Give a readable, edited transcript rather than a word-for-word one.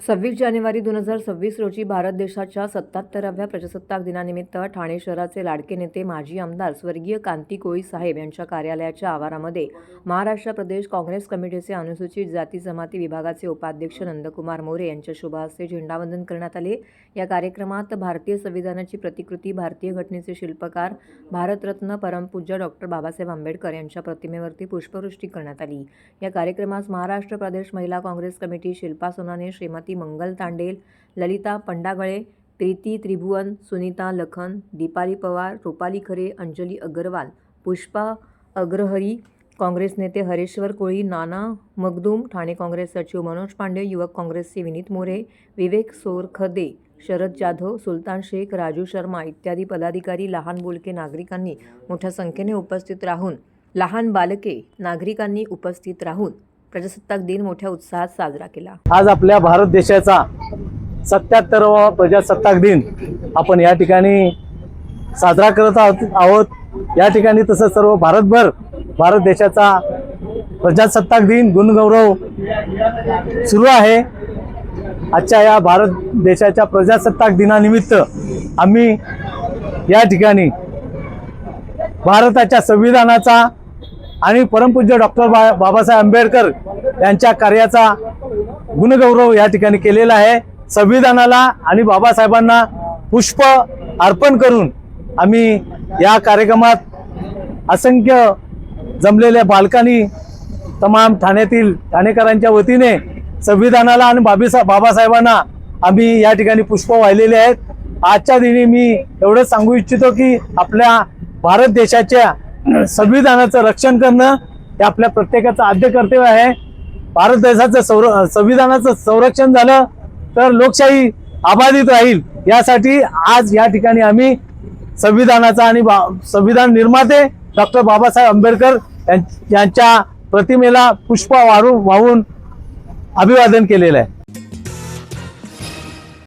26 जानेवारी 2026 रोजी भारत देशाच्या 77व्या प्रजासत्ताक दिनानिमित्त ठाणे शहराचे लाडके नेते माजी आमदार स्वर्गीय कांती कोळी साहेब यांच्या कार्यालयाच्या आवारामध्ये महाराष्ट्र प्रदेश काँग्रेस कमिटीचे अनुसूचित जाती जमाती विभागाचे उपाध्यक्ष नंदकुमार मोरे यांच्या शुभ हस्ते झेंडावंदन करण्यात आले। या कार्यक्रमात भारतीय संविधानाची प्रतिकृती, भारतीय घटनेचे शिल्पकार, भारतरत्न परमपूज्य डॉक्टर बाबासाहेब आंबेडकर यांच्या प्रतिमेवरती पुष्पवृष्टी करण्यात आली। या कार्यक्रमास महाराष्ट्र प्रदेश महिला काँग्रेस कमिटी, शिल्पा सोनाने, श्रीमती मंगल तांडेल, ललिता पंडागळे, प्रीती त्रिभुवन, सुनीता लखन, दीपाली पवार, रूपाली खरे, अंजली अग्रवाल, पुष्पा अग्रहरी, काँग्रेस नेते हरेश्वर कोळी, नाना मगदूम, ठाणे काँग्रेस सचिव मनोज पांडे, युवक काँग्रेसचे विनीत मोरे, विवेक सोरखदे, शरद जाधव, सुलतान शेख, राजू शर्मा इत्यादी पदाधिकारी, लहान बोलके नागरिकांनी मोठ्या संख्येने उपस्थित राहून प्रजासत्ताक दिन मोठ्या उत्साहात साजरा केला। आज आपल्या भारत देशाचा 77वा प्रजासत्ताक दिन आपण या ठिकाणी साजरा करत आहोत। या ठिकाणी तसं सर्व भारतभर भारत देशाचा प्रजासत्ताक दिन गुणगौरव सुरू आहे। आजच्या या भारत देशाच्या प्रजासत्ताक दिनानिमित्त आम्ही या ठिकाणी भारताच्या संविधानाचा आणि परमपूज्य डॉक्टर बाबासाहेब आंबेडकर यांच्या कार्याचा गुणगौरव या ठिकाणी केलेला आहे। संविधानाला आणि बाबासाहेबांना पुष्प अर्पण करून आम्ही या कार्यक्रमात असंख्य जमलेल्या बालकांनी तमाम ठाण्यातील ठाणेकरांच्या वतीने संविधानाला आणि बाबासाहेबांना आम्ही या ठिकाणी पुष्प वाहिलेले आहेत। आजच्या दिनी मी एवढंच सांगू इच्छितो की आपल्या भारत देशाच्या संविधानाचं रक्षण करणं हे आपल्या प्रत्येकाचं आद्य कर्तव्य आहे। भारत देशाचं संविधानाचं संरक्षण झालं तर लोकशाही अबाधित राहील। यासाठी आज या ठिकाणी आम्ही संविधानाचा आणि संविधान निर्माते डॉक्टर बाबासाहेब आंबेडकर यांच्या प्रतिमेला पुष्प वाहून अभिवादन केलेलं आहे।